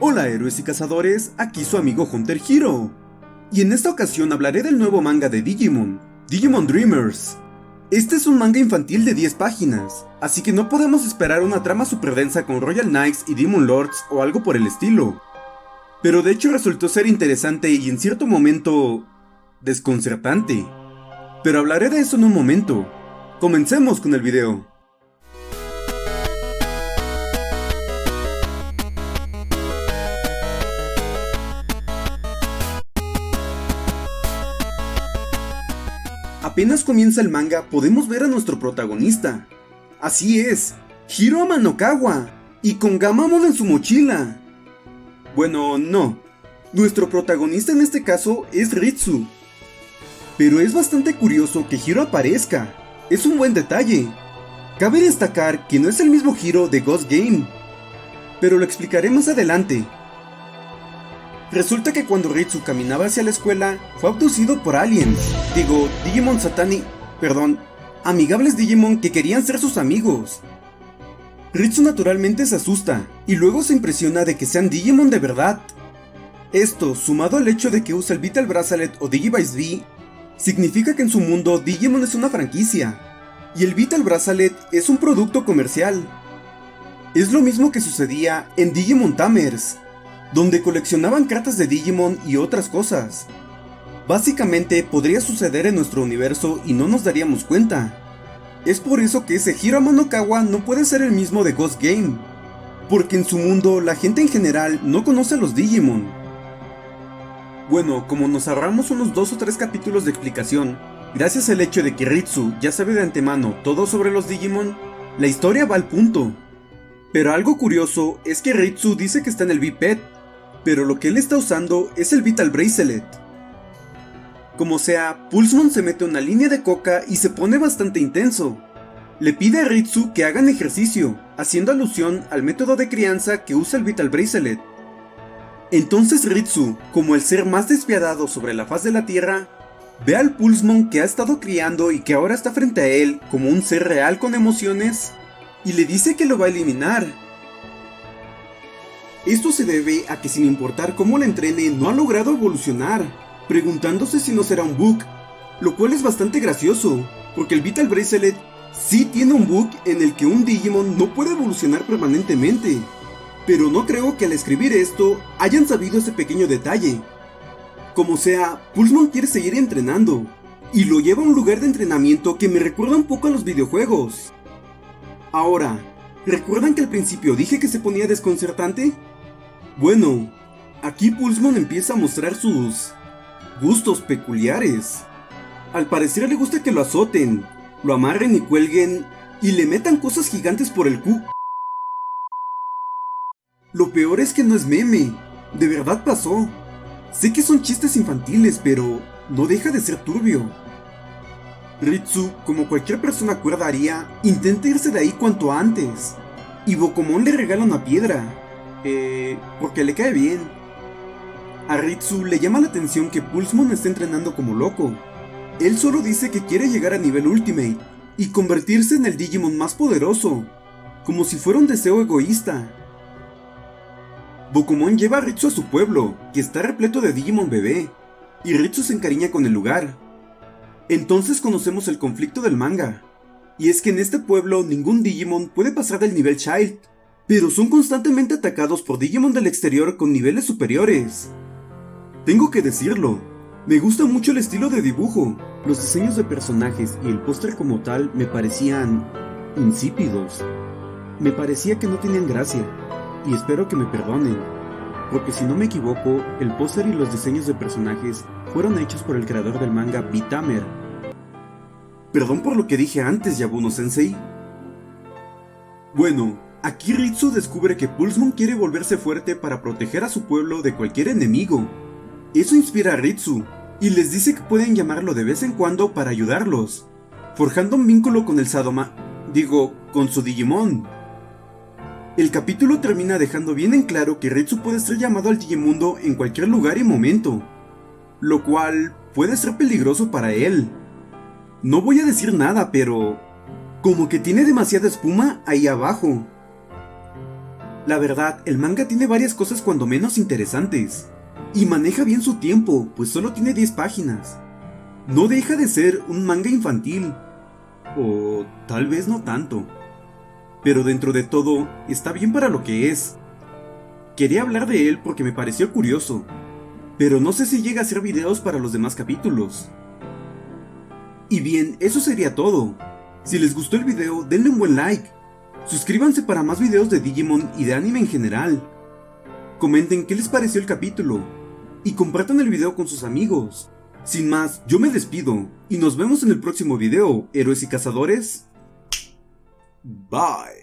Hola héroes y cazadores, aquí su amigo Hunter Hero. Y en esta ocasión hablaré del nuevo manga de Digimon, Digimon Dreamers. Este es un manga infantil de 10 páginas, así que no podemos esperar una trama super densa con Royal Knights y Demon Lords o algo por el estilo. Pero de hecho resultó ser interesante y en cierto momento desconcertante. Pero hablaré de eso en un momento. Comencemos con el video. Apenas comienza el manga, podemos ver a nuestro protagonista. Así es, Hiro Amanokawa, y con Gamamon en su mochila. Bueno, no. Nuestro protagonista en este caso es Ritsu. Pero es bastante curioso que Hiro aparezca. Es un buen detalle. Cabe destacar que no es el mismo Hiro de Ghost Game, pero lo explicaré más adelante. Resulta que cuando Ritsu caminaba hacia la escuela, fue abducido por aliens, amigables Digimon que querían ser sus amigos. Ritsu naturalmente se asusta, y luego se impresiona de que sean Digimon de verdad. Esto, sumado al hecho de que usa el Vital Bracelet o Digivice V, significa que en su mundo Digimon es una franquicia, y el Vital Bracelet es un producto comercial. Es lo mismo que sucedía en Digimon Tamers, donde coleccionaban cartas de Digimon y otras cosas. Básicamente podría suceder en nuestro universo y no nos daríamos cuenta. Es por eso que ese Hiro Amanokawa no puede ser el mismo de Ghost Game, porque en su mundo la gente en general no conoce a los Digimon. Bueno, como nos ahorramos unos 2 o 3 capítulos de explicación, gracias al hecho de que Ritsu ya sabe de antemano todo sobre los Digimon, la historia va al punto. Pero algo curioso es que Ritsu dice que está en el V-Pet, pero lo que él está usando es el Vital Bracelet. Como sea, Pulsemon se mete una línea de coca y se pone bastante intenso. Le pide a Ritsu que hagan ejercicio, haciendo alusión al método de crianza que usa el Vital Bracelet. Entonces Ritsu, como el ser más despiadado sobre la faz de la tierra, ve al Pulsemon que ha estado criando y que ahora está frente a él como un ser real con emociones, y le dice que lo va a eliminar. Esto se debe a que sin importar cómo la entrene no ha logrado evolucionar, preguntándose si no será un bug, lo cual es bastante gracioso, porque el Vital Bracelet sí tiene un bug en el que un Digimon no puede evolucionar permanentemente, pero no creo que al escribir esto hayan sabido ese pequeño detalle. Como sea, Pulsemon quiere seguir entrenando, y lo lleva a un lugar de entrenamiento que me recuerda un poco a los videojuegos. Ahora, ¿recuerdan que al principio dije que se ponía desconcertante? Bueno, aquí Pulsemon empieza a mostrar sus gustos peculiares. Al parecer le gusta que lo azoten, lo amarren y cuelguen, y le metan cosas gigantes por el cu. Lo peor es que no es meme, de verdad pasó. Sé que son chistes infantiles, pero no deja de ser turbio. Ritsu, como cualquier persona cuerda haría, intenta irse de ahí cuanto antes, y Bokomon le regala una piedra, porque le cae bien. A Ritsu le llama la atención que Pulsemon está entrenando como loco. Él solo dice que quiere llegar a nivel Ultimate y convertirse en el Digimon más poderoso, como si fuera un deseo egoísta. Bokomon lleva a Ritsu a su pueblo, que está repleto de Digimon bebé, y Ritsu se encariña con el lugar. Entonces conocemos el conflicto del manga, y es que en este pueblo ningún Digimon puede pasar del nivel Child, pero son constantemente atacados por Digimon del exterior con niveles superiores. Tengo que decirlo, me gusta mucho el estilo de dibujo. Los diseños de personajes y el póster como tal me parecían insípidos. Me parecía que no tenían gracia, y espero que me perdonen, porque si no me equivoco, el póster y los diseños de personajes fueron hechos por el creador del manga V-Tamer. Perdón por lo que dije antes, Yabuno-sensei. Bueno, aquí Ritsu descubre que Pulsemon quiere volverse fuerte para proteger a su pueblo de cualquier enemigo. Eso inspira a Ritsu, y les dice que pueden llamarlo de vez en cuando para ayudarlos, forjando un vínculo con el con su Digimon. El capítulo termina dejando bien en claro que Ritsu puede ser llamado al Digimundo en cualquier lugar y momento, lo cual puede ser peligroso para él. No voy a decir nada, pero como que tiene demasiada espuma ahí abajo. La verdad, el manga tiene varias cosas cuando menos interesantes. Y maneja bien su tiempo, pues solo tiene 10 páginas. No deja de ser un manga infantil. O tal vez no tanto. Pero dentro de todo, está bien para lo que es. Quería hablar de él porque me pareció curioso, pero no sé si llega a hacer videos para los demás capítulos. Y bien, eso sería todo. Si les gustó el video, denle un buen like. Suscríbanse para más videos de Digimon y de anime en general. Comenten qué les pareció el capítulo. Y compartan el video con sus amigos. Sin más, yo me despido. Y nos vemos en el próximo video, héroes y cazadores. Bye.